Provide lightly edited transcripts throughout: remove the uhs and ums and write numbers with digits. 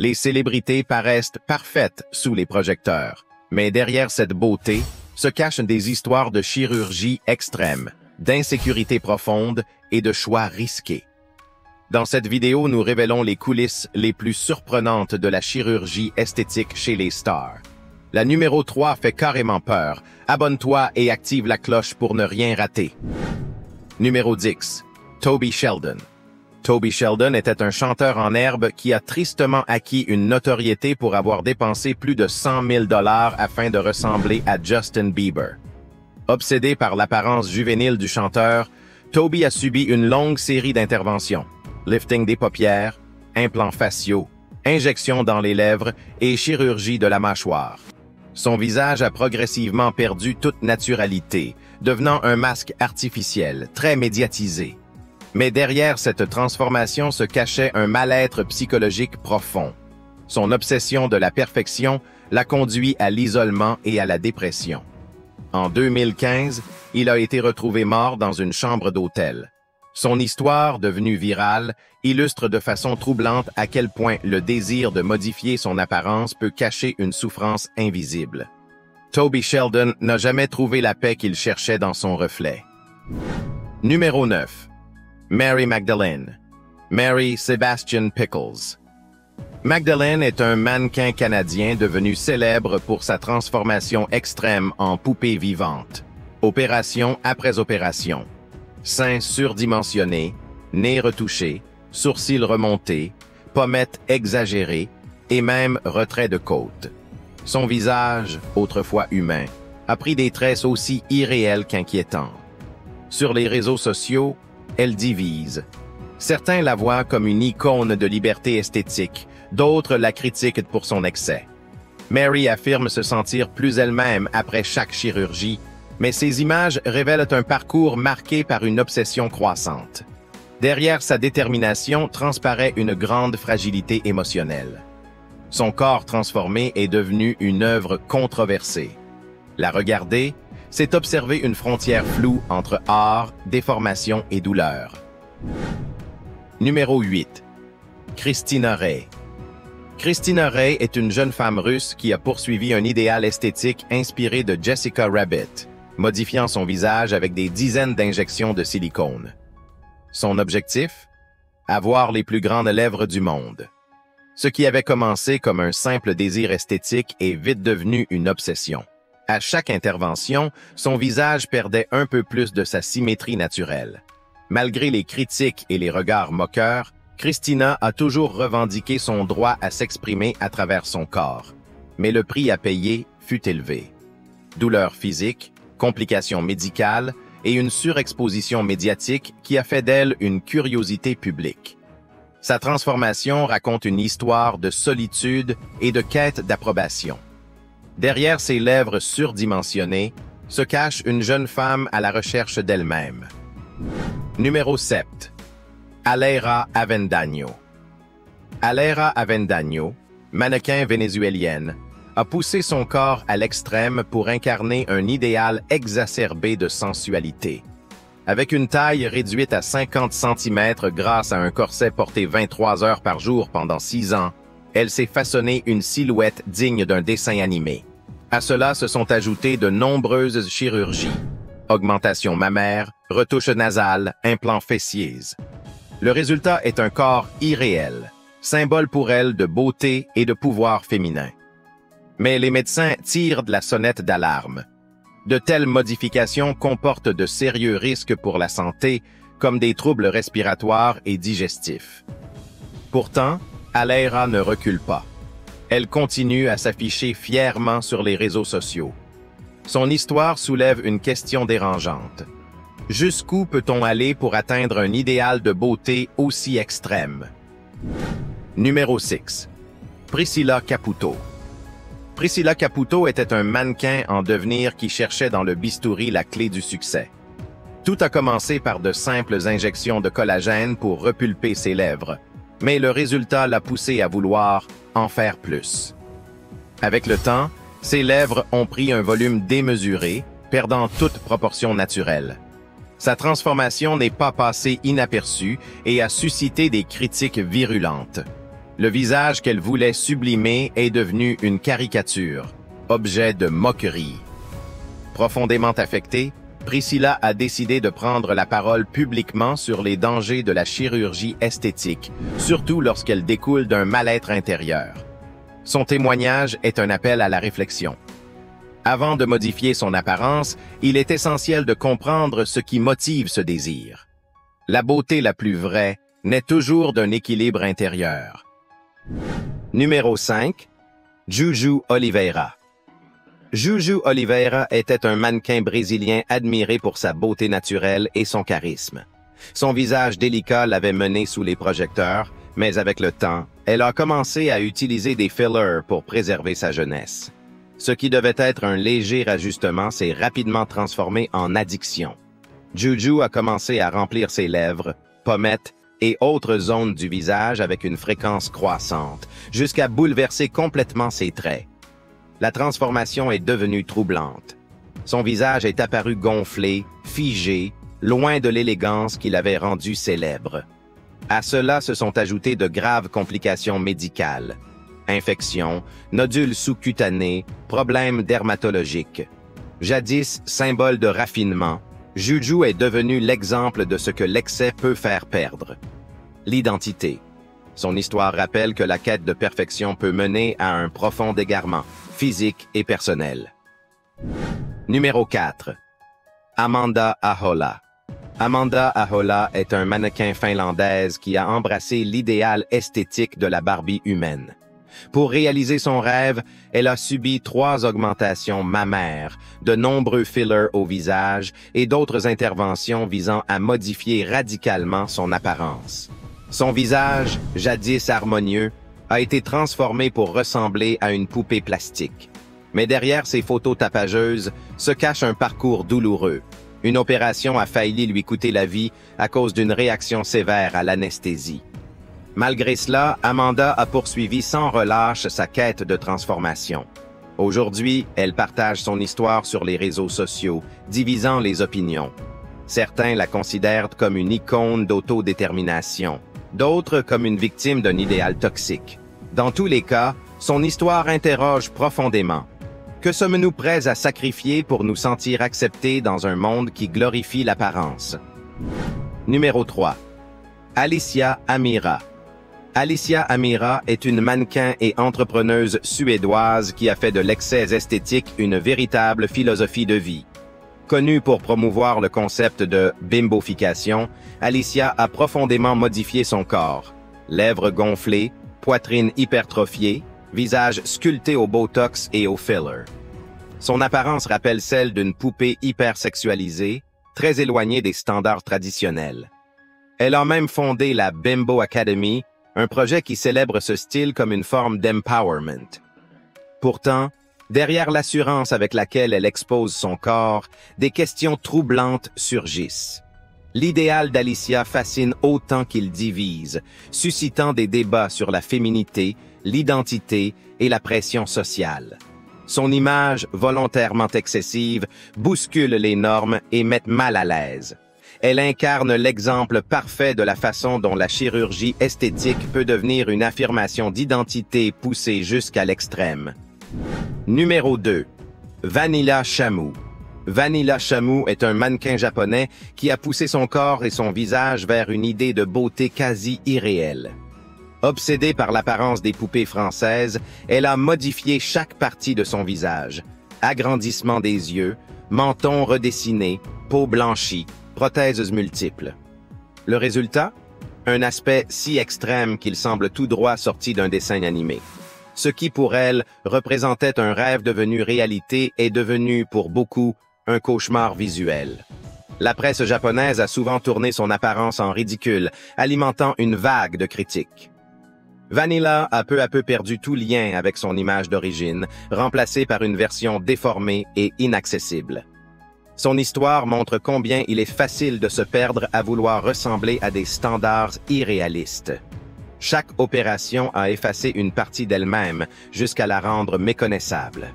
Les célébrités paraissent parfaites sous les projecteurs, mais derrière cette beauté se cachent des histoires de chirurgie extrême, d'insécurité profonde et de choix risqués. Dans cette vidéo, nous révélons les coulisses les plus surprenantes de la chirurgie esthétique chez les stars. La numéro 3 fait carrément peur. Abonne-toi et active la cloche pour ne rien rater. Numéro 10. Toby Sheldon. Toby Sheldon était un chanteur en herbe qui a tristement acquis une notoriété pour avoir dépensé plus de 100 000 $ afin de ressembler à Justin Bieber. Obsédé par l'apparence juvénile du chanteur, Toby a subi une longue série d'interventions. Lifting des paupières, implants faciaux, injections dans les lèvres et chirurgie de la mâchoire. Son visage a progressivement perdu toute naturalité, devenant un masque artificiel, très médiatisé. Mais derrière cette transformation se cachait un mal-être psychologique profond. Son obsession de la perfection l'a conduit à l'isolement et à la dépression. En 2015, il a été retrouvé mort dans une chambre d'hôtel. Son histoire, devenue virale, illustre de façon troublante à quel point le désir de modifier son apparence peut cacher une souffrance invisible. Toby Sheldon n'a jamais trouvé la paix qu'il cherchait dans son reflet. Numéro 9. Mary Magdalene. Mary Sebastian Pickles. Magdalene est un mannequin canadien devenu célèbre pour sa transformation extrême en poupée vivante. Opération après opération. Seins surdimensionnés, nez retouché, sourcils remontés, pommettes exagérées et même retrait de côte. Son visage, autrefois humain, a pris des traits aussi irréels qu'inquiétants. Sur les réseaux sociaux, elle divise. Certains la voient comme une icône de liberté esthétique, d'autres la critiquent pour son excès. Mary affirme se sentir plus elle-même après chaque chirurgie, mais ces images révèlent un parcours marqué par une obsession croissante. Derrière sa détermination transparaît une grande fragilité émotionnelle. Son corps transformé est devenu une œuvre controversée. La regarder, c'est observer une frontière floue entre art, déformation et douleur. Numéro 8. Christina Rey. Christina Rey est une jeune femme russe qui a poursuivi un idéal esthétique inspiré de Jessica Rabbit, modifiant son visage avec des dizaines d'injections de silicone. Son objectif? Avoir les plus grandes lèvres du monde. Ce qui avait commencé comme un simple désir esthétique est vite devenu une obsession. À chaque intervention, son visage perdait un peu plus de sa symétrie naturelle. Malgré les critiques et les regards moqueurs, Christina a toujours revendiqué son droit à s'exprimer à travers son corps. Mais le prix à payer fut élevé. Douleurs physiques, complications médicales et une surexposition médiatique qui a fait d'elle une curiosité publique. Sa transformation raconte une histoire de solitude et de quête d'approbation. Derrière ses lèvres surdimensionnées se cache une jeune femme à la recherche d'elle-même. Numéro 7. Aleira Avendaño. Aleira Avendaño, mannequin vénézuélienne, a poussé son corps à l'extrême pour incarner un idéal exacerbé de sensualité. Avec une taille réduite à 50 cm grâce à un corset porté 23 heures par jour pendant 6 ans, elle s'est façonnée une silhouette digne d'un dessin animé. À cela se sont ajoutées de nombreuses chirurgies. Augmentation mammaire, retouche nasale, implants fessiers. Le résultat est un corps irréel, symbole pour elle de beauté et de pouvoir féminin. Mais les médecins tirent de la sonnette d'alarme. De telles modifications comportent de sérieux risques pour la santé, comme des troubles respiratoires et digestifs. Pourtant, Aleira ne recule pas. Elle continue à s'afficher fièrement sur les réseaux sociaux. Son histoire soulève une question dérangeante. Jusqu'où peut-on aller pour atteindre un idéal de beauté aussi extrême? Numéro 6. Priscilla Caputo. Priscilla Caputo était un mannequin en devenir qui cherchait dans le bistouri la clé du succès. Tout a commencé par de simples injections de collagène pour repulper ses lèvres, mais le résultat l'a poussé à vouloir en faire plus. Avec le temps, ses lèvres ont pris un volume démesuré, perdant toute proportion naturelle. Sa transformation n'est pas passée inaperçue et a suscité des critiques virulentes. Le visage qu'elle voulait sublimer est devenu une caricature, objet de moquerie. Profondément affectée, Priscilla a décidé de prendre la parole publiquement sur les dangers de la chirurgie esthétique, surtout lorsqu'elle découle d'un mal-être intérieur. Son témoignage est un appel à la réflexion. Avant de modifier son apparence, il est essentiel de comprendre ce qui motive ce désir. La beauté la plus vraie naît toujours d'un équilibre intérieur. Numéro 5. Juju Oliveira. Juju Oliveira était un mannequin brésilien admiré pour sa beauté naturelle et son charisme. Son visage délicat l'avait menée sous les projecteurs, mais avec le temps, elle a commencé à utiliser des fillers pour préserver sa jeunesse. Ce qui devait être un léger ajustement s'est rapidement transformé en addiction. Juju a commencé à remplir ses lèvres, pommettes et autres zones du visage avec une fréquence croissante, jusqu'à bouleverser complètement ses traits. La transformation est devenue troublante. Son visage est apparu gonflé, figé, loin de l'élégance qui l'avait rendu célèbre. À cela se sont ajoutées de graves complications médicales. Infections, nodules sous-cutanés, problèmes dermatologiques. Jadis symbole de raffinement, Juju est devenu l'exemple de ce que l'excès peut faire perdre. L'identité. Son histoire rappelle que la quête de perfection peut mener à un profond égarement, physique et personnel. Numéro 4. Amanda Ahola. Amanda Ahola est un mannequin finlandaise qui a embrassé l'idéal esthétique de la Barbie humaine. Pour réaliser son rêve, elle a subi 3 augmentations mammaires, de nombreux fillers au visage et d'autres interventions visant à modifier radicalement son apparence. Son visage, jadis harmonieux, a été transformé pour ressembler à une poupée plastique. Mais derrière ces photos tapageuses se cache un parcours douloureux. Une opération a failli lui coûter la vie à cause d'une réaction sévère à l'anesthésie. Malgré cela, Amanda a poursuivi sans relâche sa quête de transformation. Aujourd'hui, elle partage son histoire sur les réseaux sociaux, divisant les opinions. Certains la considèrent comme une icône d'autodétermination, d'autres comme une victime d'un idéal toxique. Dans tous les cas, son histoire interroge profondément. Que sommes-nous prêts à sacrifier pour nous sentir acceptés dans un monde qui glorifie l'apparence? Numéro 3. Alicia Amira. Alicia Amira est une mannequin et entrepreneuse suédoise qui a fait de l'excès esthétique une véritable philosophie de vie. Connue pour promouvoir le concept de bimbofication, Alicia a profondément modifié son corps. Lèvres gonflées, poitrine hypertrophiée, visage sculpté au botox et au filler. Son apparence rappelle celle d'une poupée hypersexualisée, très éloignée des standards traditionnels. Elle a même fondé la Bimbo Academy, un projet qui célèbre ce style comme une forme d'empowerment. Pourtant, derrière l'assurance avec laquelle elle expose son corps, des questions troublantes surgissent. L'idéal d'Alicia fascine autant qu'il divise, suscitant des débats sur la féminité, l'identité et la pression sociale. Son image, volontairement excessive, bouscule les normes et met mal à l'aise. Elle incarne l'exemple parfait de la façon dont la chirurgie esthétique peut devenir une affirmation d'identité poussée jusqu'à l'extrême. Numéro 2. Vanilla Shamu. Vanilla Shamu est un mannequin japonais qui a poussé son corps et son visage vers une idée de beauté quasi irréelle. Obsédée par l'apparence des poupées françaises, elle a modifié chaque partie de son visage. Agrandissement des yeux, menton redessiné, peau blanchie, prothèses multiples. Le résultat? Un aspect si extrême qu'il semble tout droit sorti d'un dessin animé. Ce qui pour elle représentait un rêve devenu réalité est devenu pour beaucoup un cauchemar visuel. La presse japonaise a souvent tourné son apparence en ridicule, alimentant une vague de critiques. Vanilla a peu à peu perdu tout lien avec son image d'origine, remplacée par une version déformée et inaccessible. Son histoire montre combien il est facile de se perdre à vouloir ressembler à des standards irréalistes. Chaque opération a effacé une partie d'elle-même jusqu'à la rendre méconnaissable.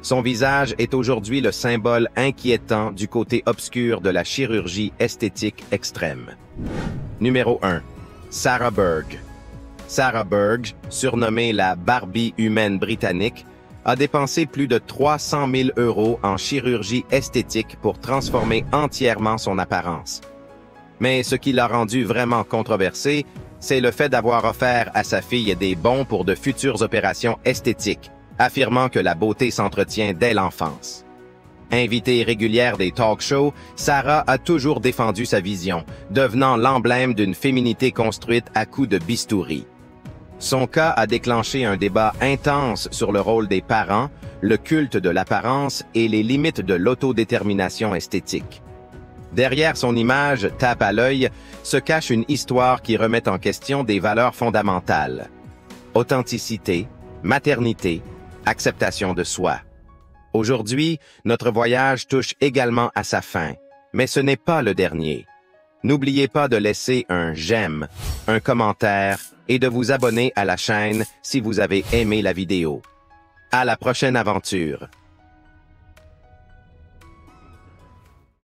Son visage est aujourd'hui le symbole inquiétant du côté obscur de la chirurgie esthétique extrême. Numéro 1. Sarah Berg. Sarah Burge, surnommée la Barbie humaine britannique, a dépensé plus de 300 000 € en chirurgie esthétique pour transformer entièrement son apparence. Mais ce qui l'a rendu vraiment controversé, c'est le fait d'avoir offert à sa fille des bons pour de futures opérations esthétiques, affirmant que la beauté s'entretient dès l'enfance. Invitée régulière des talk-shows, Sarah a toujours défendu sa vision, devenant l'emblème d'une féminité construite à coups de bistouri. Son cas a déclenché un débat intense sur le rôle des parents, le culte de l'apparence et les limites de l'autodétermination esthétique. Derrière son image tape à l'œil se cache une histoire qui remet en question des valeurs fondamentales. Authenticité, maternité, acceptation de soi. Aujourd'hui, notre voyage touche également à sa fin, mais ce n'est pas le dernier. N'oubliez pas de laisser un j'aime, un commentaire et de vous abonner à la chaîne si vous avez aimé la vidéo. À la prochaine aventure!